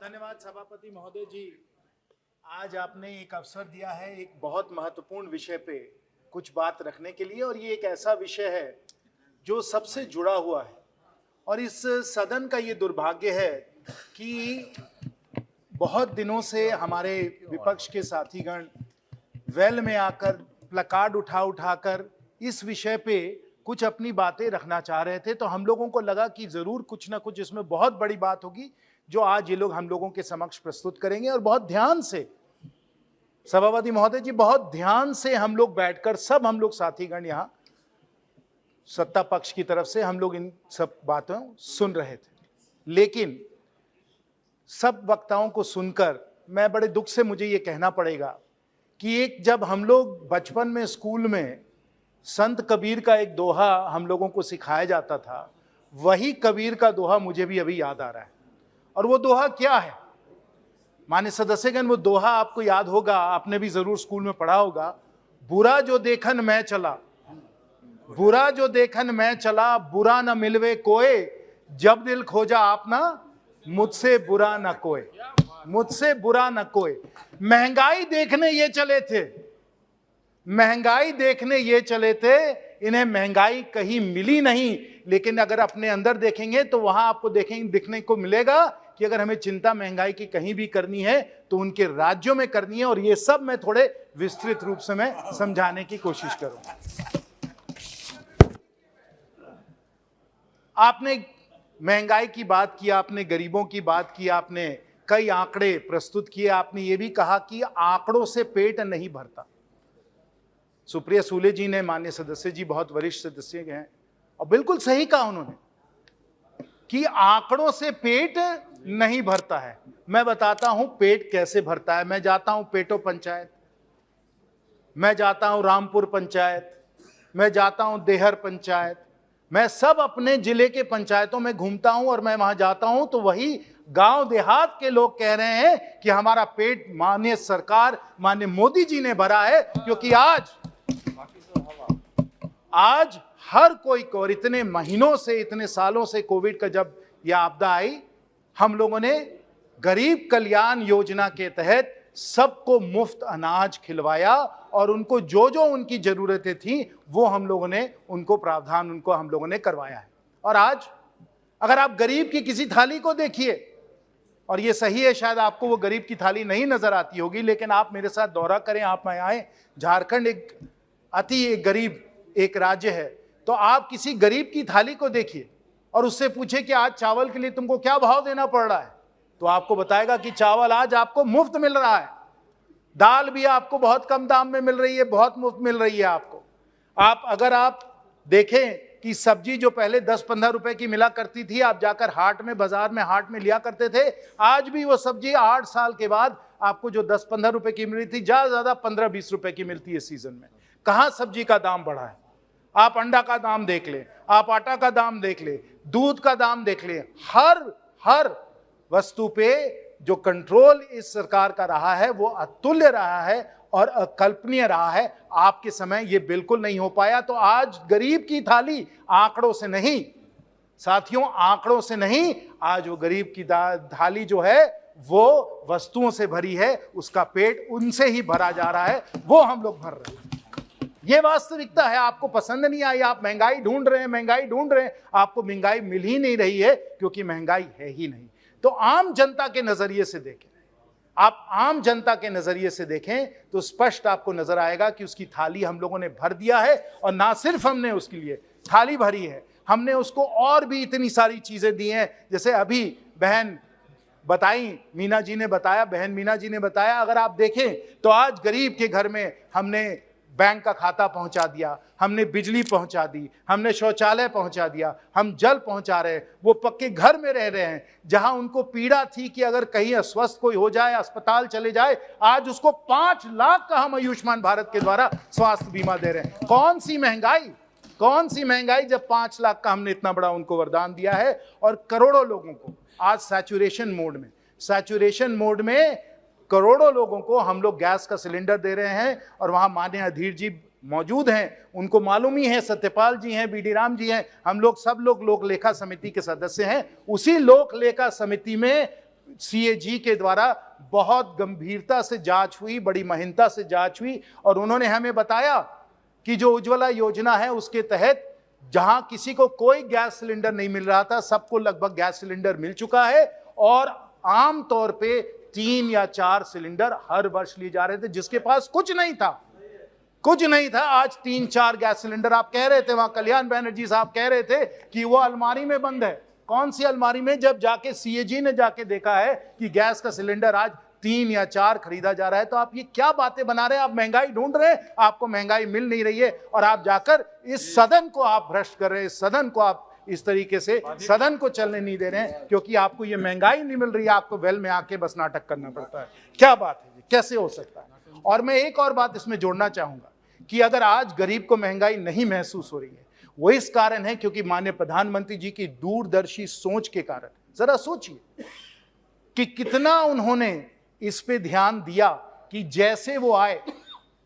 धन्यवाद सभापति महोदय जी। आज आपने एक अवसर दिया है एक बहुत महत्वपूर्ण विषय पे कुछ बात रखने के लिए, और ये एक ऐसा विषय है जो सबसे जुड़ा हुआ है। और इस सदन का ये दुर्भाग्य है कि बहुत दिनों से हमारे विपक्ष के साथीगण वेल में आकर प्लकार्ड उठाकर इस विषय पे कुछ अपनी बातें रखना चाह रहे थे। तो हम लोगों को लगा कि जरूर कुछ ना कुछ इसमें बहुत बड़ी बात होगी जो आज ये लोग हम लोगों के समक्ष प्रस्तुत करेंगे। और बहुत ध्यान से सभापति महोदय जी, बहुत ध्यान से हम लोग बैठकर सब हम लोग साथीगण यहाँ सत्ता पक्ष की तरफ से हम लोग इन सब बातों सुन रहे थे। लेकिन सब वक्ताओं को सुनकर मैं बड़े दुख से मुझे ये कहना पड़ेगा कि एक जब हम लोग बचपन में स्कूल में संत कबीर का एक दोहा हम लोगों को सिखाया जाता था, वही कबीर का दोहा मुझे भी अभी याद आ रहा है। और वो दोहा क्या है माननीय सदस्यगण? वो दोहा आपको याद होगा, आपने भी जरूर स्कूल में पढ़ा होगा। बुरा जो देखन मैं चला, बुरा जो देखन मैं चला, बुरा न मिलवे कोय, जब दिल खोजा आपना, मुझसे बुरा न कोय, मुझसे बुरा न कोय। महंगाई देखने ये चले थे, महंगाई देखने ये चले थे, इन्हें महंगाई कहीं मिली नहीं। लेकिन अगर अपने अंदर देखेंगे तो वहां आपको दिखने को मिलेगा कि अगर हमें चिंता महंगाई की कहीं भी करनी है तो उनके राज्यों में करनी है। और ये सब मैं थोड़े विस्तृत रूप से मैं समझाने की कोशिश करूंगा। आपने महंगाई की बात की, आपने गरीबों की बात की, आपने कई आंकड़े प्रस्तुत किए। आपने ये भी कहा कि आंकड़ों से पेट नहीं भरता। सुप्रिया सूले जी ने, माननीय सदस्य जी बहुत वरिष्ठ सदस्य हैं, और बिल्कुल सही कहा उन्होंने कि आंकड़ों से पेट नहीं भरता है। मैं बताता हूं पेट कैसे भरता है। मैं जाता हूं पेटो पंचायत, मैं जाता हूं रामपुर पंचायत, मैं जाता हूं देहर पंचायत, मैं सब अपने जिले के पंचायतों में घूमता हूं। और मैं वहां जाता हूं तो वही गांव देहात के लोग कह रहे हैं कि हमारा पेट माननीय सरकार, माननीय मोदी जी ने भरा है। क्योंकि आज हर कोई को, और इतने महीनों से, इतने सालों से कोविड का जब यह आपदा आई, हम लोगों ने गरीब कल्याण योजना के तहत सबको मुफ्त अनाज खिलवाया और उनको जो जो उनकी जरूरतें थी वो हम लोगों ने उनको प्रावधान उनको हम लोगों ने करवाया है। और आज अगर आप गरीब की किसी थाली को देखिए, और ये सही है शायद आपको वो गरीब की थाली नहीं नजर आती होगी, लेकिन आप मेरे साथ दौरा करें, आप आए, झारखंड एक अति गरीब एक राज्य है, तो आप किसी गरीब की थाली को देखिए और उससे पूछे कि आज चावल के लिए तुमको क्या भाव देना पड़ रहा है, तो आपको बताएगा कि चावल आज आपको मुफ्त मिल रहा है, दाल भी आपको बहुत कम दाम में मिल रही है, बहुत मुफ्त मिल रही है आपको। अगर आप देखें कि सब्जी जो पहले 10-15 रुपए की मिला करती थी, आप जाकर हाट में, बाजार में, हाट में लिया करते थे, आज भी वो सब्जी 8 साल के बाद आपको जो 10-15 रुपए की मिल रही थी, ज्यादा 15-20 रुपए की मिलती है सीजन में। कहां सब्जी का दाम बढ़ा है? आप अंडा का दाम देख ले, आप आटा का दाम देख ले, दूध का दाम देख ले, हर वस्तु पे जो कंट्रोल इस सरकार का रहा है वो अतुल्य रहा है और अकल्पनीय रहा है। आपके समय ये बिल्कुल नहीं हो पाया। तो आज गरीब की थाली आंकड़ों से नहीं साथियों, आंकड़ों से नहीं, आज वो गरीब की थाली जो है वो वस्तुओं से भरी है, उसका पेट उनसे ही भरा जा रहा है, वो हम लोग भर रहे हैं। ये वास्तविकता है। आपको पसंद नहीं आई, आप महंगाई ढूंढ रहे हैं, महंगाई ढूंढ रहे हैं, आपको महंगाई मिल ही नहीं रही है क्योंकि महंगाई है ही नहीं। तो आम जनता के नजरिए से देखें, आप आम जनता के नजरिए से देखें तो स्पष्ट आपको नजर आएगा कि उसकी थाली हम लोगों ने भर दिया है। और ना सिर्फ हमने उसके लिए थाली भरी है, हमने उसको और भी इतनी सारी चीजें दी हैं। जैसे अभी बहन बताई, मीना जी ने बताया, बहन मीना जी ने बताया, अगर आप देखें तो आज गरीब के घर में हमने बैंक का खाता पहुंचा दिया, हमने बिजली पहुंचा दी, हमने शौचालय पहुंचा दिया, हम जल पहुंचा रहे हैं। वो पक्के घर में रह रहे हैं। जहां उनको पीड़ा थी कि अगर कहीं अस्वस्थ कोई हो जाए, अस्पताल चले जाए, आज उसको 5 लाख का हम आयुष्मान भारत के द्वारा स्वास्थ्य बीमा दे रहे हैं। कौन सी महंगाई जब 5 लाख का हमने इतना बड़ा उनको वरदान दिया है। और करोड़ों लोगों को आज सैचुरेशन मोड में करोड़ों लोगों को हम लोग गैस का सिलेंडर दे रहे हैं। और वहां माननीय अधीर जी मौजूद हैं, उनको मालूम ही है, सत्यपाल जी हैं, बीडी राम जी हैं, हम लोग सब लोग लोक लेखा समिति के सदस्य हैं। उसी लोक लेखा समिति में CAG के द्वारा बहुत गंभीरता से जांच हुई, बड़ी महीनता से जांच हुई, और उन्होंने हमें बताया कि जो उज्ज्वला योजना है उसके तहत जहां किसी को कोई गैस सिलेंडर नहीं मिल रहा था, सबको लगभग गैस सिलेंडर मिल चुका है, और आम तौर पे 3 या 4 सिलेंडर हर वर्ष लिए जा रहे थे। जिसके पास कुछ नहीं था आज 3-4 गैस सिलेंडर। आप कह रहे थे वहां, कल्याण बैनर्जी साहब कह रहे थे कि वो अलमारी में बंद है। कौन सी अलमारी में? जब जाके CAG ने जाके देखा है कि गैस का सिलेंडर आज 3 या 4 खरीदा जा रहा है। तो आप ये क्या बातें बना रहे हैं? आप महंगाई ढूंढ रहे हैं, आपको महंगाई मिल नहीं रही है, और आप जाकर इस सदन को आप भ्रष्ट कर रहे हैं। इस सदन को आप इस तरीके से सदन को चलने नहीं दे रहे हैं, क्योंकि आपको ये महंगाई नहीं मिल रही है, आपको वेल में आके बस नाटक करना पड़ता है। क्या बात है, कैसे हो सकता है? और मैं एक और बात इसमें जोड़ना चाहूंगा कि अगर आज गरीब को महंगाई नहीं महसूस हो रही है, वो इस कारण है क्योंकि माननीय प्रधानमंत्री जी की दूरदर्शी सोच के कारण। जरा सोचिए कि कितना उन्होंने इस पे ध्यान दिया कि जैसे वो आए,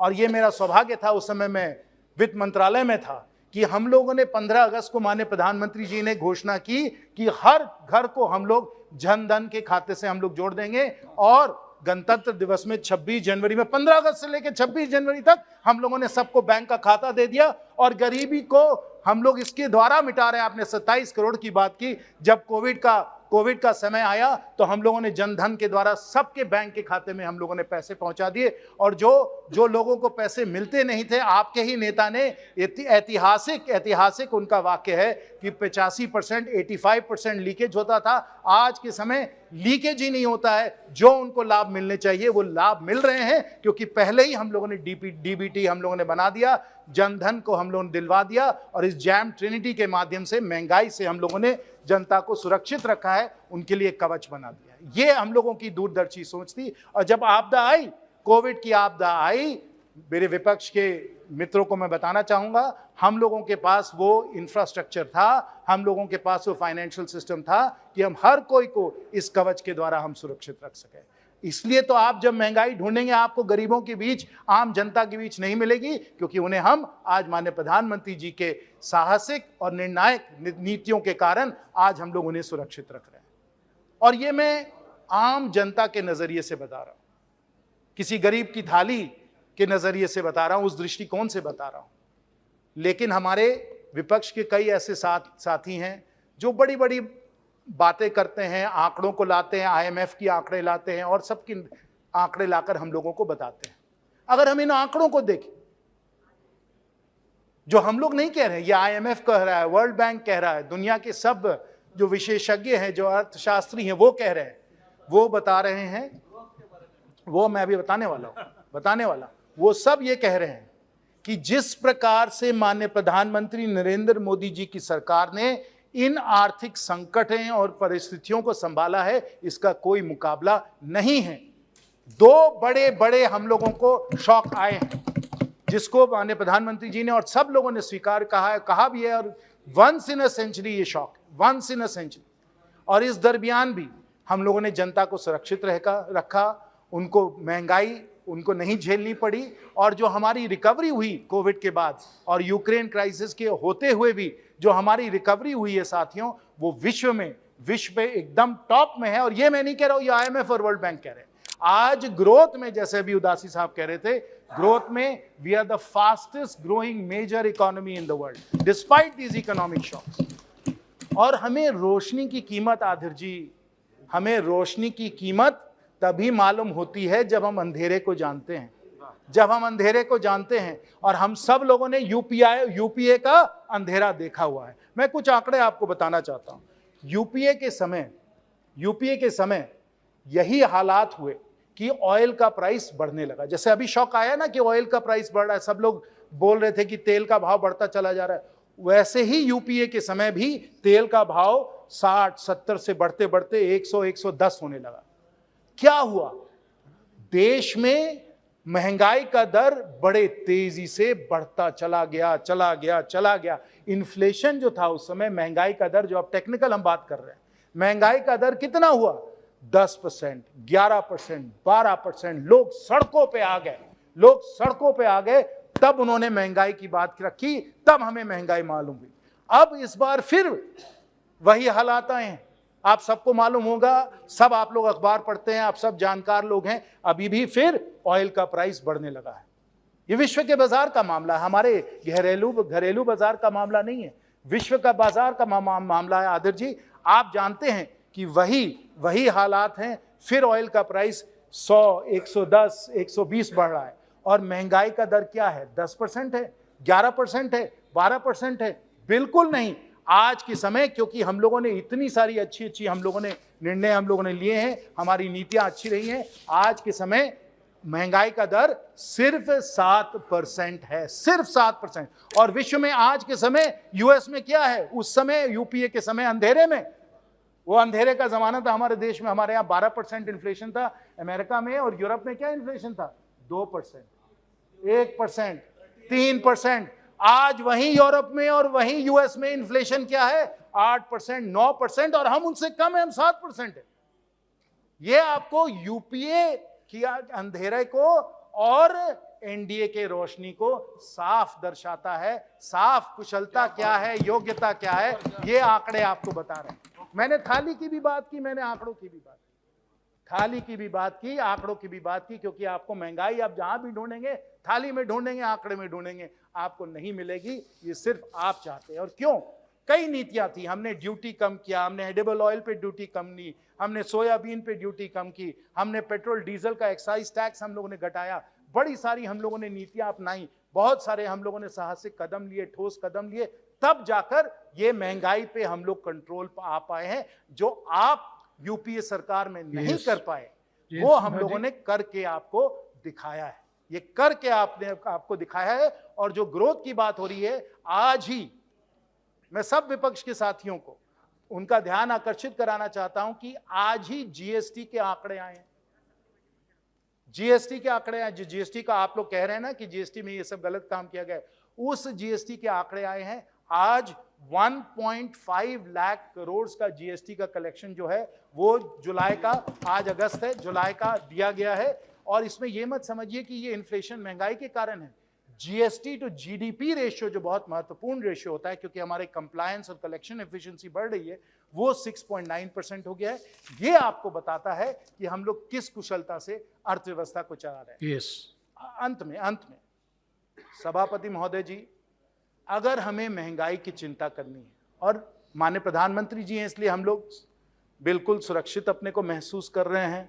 और ये मेरा सौभाग्य था, उस समय मैं वित्त मंत्रालय में था, कि हम लोगों ने 15 अगस्त को माननीय प्रधानमंत्री जी ने घोषणा की कि हर घर को हम लोग जन धन के खाते से हम लोग जोड़ देंगे, और गणतंत्र दिवस में 26 जनवरी में 15 अगस्त से लेकर 26 जनवरी तक हम लोगों ने सबको बैंक का खाता दे दिया, और गरीबी को हम लोग इसके द्वारा मिटा रहे हैं। आपने 27 करोड़ की बात की। जब कोविड का समय आया तो हम लोगों ने जनधन के द्वारा सबके बैंक के खाते में हम लोगों ने पैसे पहुंचा दिए, और जो लोगों को पैसे मिलते नहीं थे, आपके ही नेता ने ऐतिहासिक उनका वाक्य है कि 85%, 85% लीकेज होता था। आज के समय लीकेज ही नहीं होता है। जो उनको लाभ मिलने चाहिए वो लाभ मिल रहे हैं, क्योंकि पहले ही हम लोगों ने DBT हम लोगों ने बना दिया, जनधन को हम लोगों ने दिलवा दिया, और इस जैम ट्रिनिटी के माध्यम से महंगाई से हम लोगों ने जनता को सुरक्षित रखा है, उनके लिए कवच बना दिया। ये हम लोगों की दूरदर्शी सोच थी। और जब आपदा आई, कोविड की आपदा आई, मेरे विपक्ष के मित्रों को मैं बताना चाहूंगा, हम लोगों के पास वो इंफ्रास्ट्रक्चर था, हम लोगों के पास वो फाइनेंशियल सिस्टम था कि हम हर कोई को इस कवच के द्वारा हम सुरक्षित रख सके। इसलिए तो आप जब महंगाई ढूंढेंगे, आपको गरीबों के बीच, आम जनता के बीच नहीं मिलेगी, क्योंकि उन्हें हम आज माननीय प्रधानमंत्री जी के साहसिक और निर्णायक नीतियों के कारण आज हम लोग उन्हें सुरक्षित रख रहे हैं। और ये मैं आम जनता के नजरिए से बता रहा हूं, किसी गरीब की थाली के नजरिए से बता रहा हूं, उस दृष्टिकोण से बता रहा हूं। लेकिन हमारे विपक्ष के कई ऐसे साथी हैं जो बड़ी बड़ी बातें करते हैं, आंकड़ों को लाते हैं, IMF की आंकड़े लाते हैं, और सबकी आंकड़े लाकर हम लोगों को बताते हैं। अगर हम इन आंकड़ों को देखें, जो हम लोग नहीं कह रहे हैं, ये IMF कह रहा है, वर्ल्ड बैंक कह रहा है, दुनिया के सब जो विशेषज्ञ हैं, जो अर्थशास्त्री हैं, वो कह रहे हैं, वो बता रहे हैं, वो मैं अभी बताने वाला, वो सब ये कह रहे हैं कि जिस प्रकार से माननीय प्रधानमंत्री नरेंद्र मोदी जी की सरकार ने इन आर्थिक संकटों और परिस्थितियों को संभाला है, इसका कोई मुकाबला नहीं है। 2 बड़े हम लोगों को शौक आए हैं, जिसको माननीय प्रधानमंत्री जी ने और सब लोगों ने स्वीकार कहा भी है, और वंस इन अ सेंचुरी ये शौक, वंस इन अ सेंचुरी। और इस दरमियान भी हम लोगों ने जनता को सुरक्षित रखा, उनको महंगाई उनको नहीं झेलनी पड़ी, और जो हमारी रिकवरी हुई कोविड के बाद और यूक्रेन क्राइसिस के होते हुए भी जो हमारी रिकवरी हुई है साथियों, वो विश्व में एकदम टॉप में है। और ये मैं नहीं कह रहा हूं, ये IMF और वर्ल्ड बैंक कह रहे हैं। आज ग्रोथ में, जैसे अभी उदासी साहब कह रहे थे, ग्रोथ में we are the fastest growing major economy in the world despite these economic shocks. और हमें रोशनी की कीमत, आधिर जी, हमें रोशनी की कीमत तभी मालूम होती है जब हम अंधेरे को जानते हैं, और हम सब लोगों ने यूपीए का अंधेरा देखा हुआ है। मैं कुछ आंकड़े आपको बताना चाहता हूं। यूपीए के समय यही हालात हुए कि ऑयल का प्राइस बढ़ने लगा। जैसे अभी शौक आया ना कि ऑयल का प्राइस बढ़ रहा है, सब लोग बोल रहे थे कि तेल का भाव बढ़ता चला जा रहा है, वैसे ही यूपीए के समय भी तेल का भाव 60-70 से बढ़ते बढ़ते 100-110 होने लगा। क्या हुआ? देश में महंगाई का दर बड़े तेजी से बढ़ता चला गया। इन्फ्लेशन जो था उस समय, महंगाई का दर, जो अब टेक्निकल हम बात कर रहे हैं, महंगाई का दर कितना हुआ? 10%, 11%, 12%। लोग सड़कों पे आ गए, तब उन्होंने महंगाई की बात रखी, तब हमें महंगाई मालूम हुई। अब इस बार फिर वही हालात आए हैं। आप सबको मालूम होगा, सब आप लोग अखबार पढ़ते हैं, आप सब जानकार लोग हैं, अभी भी फिर ऑयल का प्राइस बढ़ने लगा है। ये विश्व के बाजार का मामला है, हमारे घरेलू बाजार का मामला नहीं है, विश्व का बाजार का मामला है। आदिर जी, आप जानते हैं कि वही हालात हैं, फिर ऑयल का प्राइस 100, 110, 120 बढ़ रहा है। और महंगाई का दर क्या है? 10% है, 11% है, 12% है? बिल्कुल नहीं। आज के समय, क्योंकि हम लोगों ने इतनी सारी अच्छी निर्णय हम लोगों ने लिए हैं, हमारी नीतियां अच्छी रही हैं, आज के समय महंगाई का दर सिर्फ 7% है, सिर्फ 7%। और विश्व में आज के समय, यूएस में क्या है? उस समय यूपीए के समय अंधेरे में, वो अंधेरे का जमाना था हमारे देश में, हमारे यहाँ 12% इन्फ्लेशन था। अमेरिका में और यूरोप में क्या इन्फ्लेशन था? 2%, 1%, 3%। आज वहीं यूरोप में और वहीं यूएस में इन्फ्लेशन क्या है? 8%, 9%, और हम उनसे कम है, हम 7% है। ये आपको यूपीए किया अंधेरे को और एनडीए के रोशनी को साफ दर्शाता है। साफ कुशलता क्या है, योग्यता क्या है, ये आंकड़े आपको बता रहे हैं। मैंने थाली की भी बात की, मैंने आंकड़ों की भी बात की, थाली की भी बात की, आंकड़ों की भी बात की, क्योंकि आपको महंगाई आप जहां भी ढूंढेंगे, थाली में ढूंढेंगे, आंकड़े में ढूंढेंगे, आपको नहीं मिलेगी। ये सिर्फ आप चाहते हैं। और क्यों? कई नीतियां थी, हमने ड्यूटी कम किया, हमने एडिबल ऑयल पे ड्यूटी कम की, हमने सोयाबीन पे ड्यूटी कम की, हमने पेट्रोल डीजल का एक्साइज टैक्स हम लोगों ने घटाया, बड़ी सारी हम लोगों ने नीतियां अपनाई, बहुत सारे हम लोगों ने साहसिक कदम लिए, ठोस कदम लिए, तब जाकर ये महंगाई पे हम लोग कंट्रोल आ पाए हैं। जो आप यूपीए सरकार में नहीं कर पाए, वो हम लोगों ने करके आपको दिखाया है। ये करके आपको दिखाया है। और जो ग्रोथ की बात हो रही है, आज ही मैं सब विपक्ष के साथियों को उनका ध्यान आकर्षित कराना चाहता हूं कि आज ही जीएसटी के आंकड़े आए हैं। जीएसटी के आंकड़े आए, जो जीएसटी का आप लोग कह रहे हैं ना कि जीएसटी में ये सब गलत काम किया गया, उस जीएसटी के आंकड़े आए हैं। आज 1.5 लाख करोड़ का जीएसटी का कलेक्शन जो है वो जुलाई का, आज अगस्त है, जुलाई का दिया गया है। और इसमें यह मत समझिए कि ये इन्फ्लेशन महंगाई के कारण है। जीएसटी टू जीडीपी रेशियो जो बहुत महत्वपूर्ण रेशियो होता है, क्योंकि हमारे कंप्लायंस और कलेक्शन एफिशिएंसी बढ़ रही है, वो 6.9% हो गया है। ये आपको बताता है कि हम लोग किस कुशलता से अर्थव्यवस्था को चला रहे हैं। अंत में सभापति महोदय जी, अगर हमें महंगाई की चिंता करनी है, और माननीय प्रधानमंत्री जी हैं इसलिए हम लोग बिल्कुल सुरक्षित अपने को महसूस कर रहे हैं,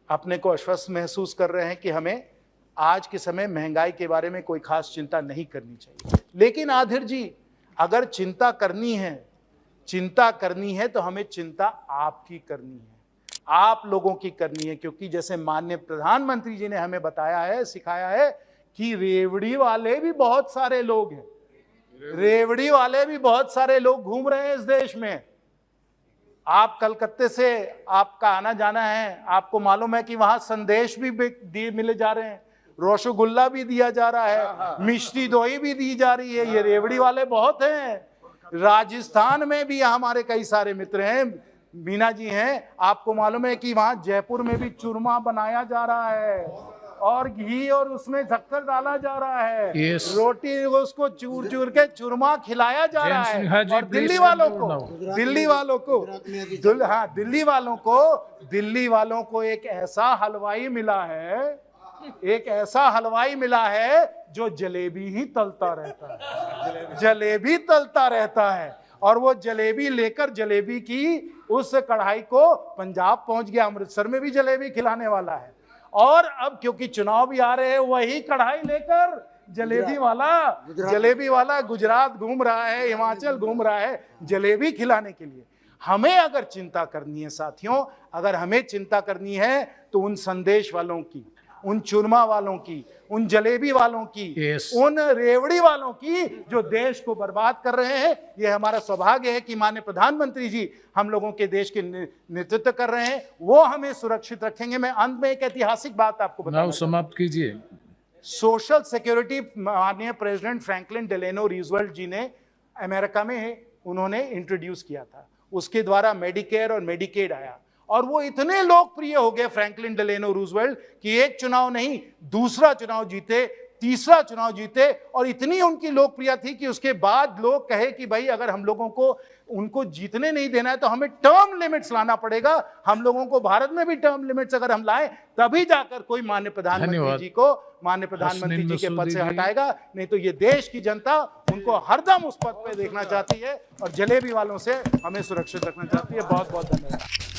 अपने को आश्वस्त महसूस कर रहे हैं कि हमें आज के समय महंगाई के बारे में कोई खास चिंता नहीं करनी चाहिए। लेकिन आधिर जी, अगर चिंता करनी है तो हमें चिंता आपकी करनी है, आप लोगों की करनी है। क्योंकि जैसे माननीय प्रधानमंत्री जी ने हमें बताया है, सिखाया है कि रेवड़ी वाले भी बहुत सारे लोग हैं, रेवड़ी वाले भी बहुत सारे लोग घूम रहे हैं इस देश में। आप कलकत्ते से आपका आना जाना है, आपको मालूम है कि वहां संदेश भी मिले जा रहे हैं, रसगुल्ला भी दिया जा रहा है, मिष्टी दोई भी दी जा रही है। ये रेवड़ी वाले बहुत हैं। राजस्थान में भी हमारे कई सारे मित्र हैं, मीना जी हैं, आपको मालूम है कि वहां जयपुर में भी चूरमा बनाया जा रहा है और घी और उसमें शक्कर डाला जा रहा है। रोटी उसको चूर चूर के चूरमा खिलाया जा रहा है। और दिल्ली वालों को एक ऐसा हलवाई मिला है जो जलेबी ही तलता रहता है। और वो जलेबी लेकर, जलेबी की उस कढ़ाई को पंजाब पहुंच गया, अमृतसर में भी जलेबी खिलाने वाला है। और अब क्योंकि चुनाव भी आ रहे हैं, वही कढ़ाई लेकर जलेबी वाला गुजरात घूम रहा है, हिमाचल घूम रहा है जलेबी खिलाने के लिए। हमें अगर चिंता करनी है साथियों, अगर हमें चिंता करनी है तो उन संदेश वालों की, उन चूरमा वालों की, उन जलेबी वालों की, उन रेवड़ी वालों की जो देश को बर्बाद कर रहे हैं। ये हमारा सौभाग्य है कि माननीय प्रधानमंत्री जी हम लोगों के देश के नेतृत्व कर रहे हैं, वो हमें सुरक्षित रखेंगे। मैं अंत में एक ऐतिहासिक बात आपको बताऊं, समाप्त कीजिए। सोशल सिक्योरिटी माननीय प्रेसिडेंट फ्रैंकलिन डेलेनो रूजवेल्ट जी ने अमेरिका में उन्होंने इंट्रोड्यूस किया था। उसके द्वारा मेडिकेयर और मेडिकेड आया और वो इतने लोकप्रिय हो गए फ्रैंकलिन डेलेनो रूजवेल्ट कि एक चुनाव नहीं, दूसरा चुनाव जीते, तीसरा चुनाव जीते और इतनी उनकी लोकप्रियता थी कि उसके बाद लोग कहे कि भाई अगर हम लोगों को उनको जीतने नहीं देना है तो हमें टर्म लिमिट्स लाना पड़ेगा। हम लोगों को भारत में भी टर्म लिमिट्स अगर हम लाएं तभी जाकर कोई माननीय प्रधानमंत्री जी के पद से हटाएगा, नहीं तो ये देश की जनता उनको हरदम उस पद पे देखना चाहती है और जलेबी वालों से हमें सुरक्षित रखना चाहती है। बहुत बहुत धन्यवाद।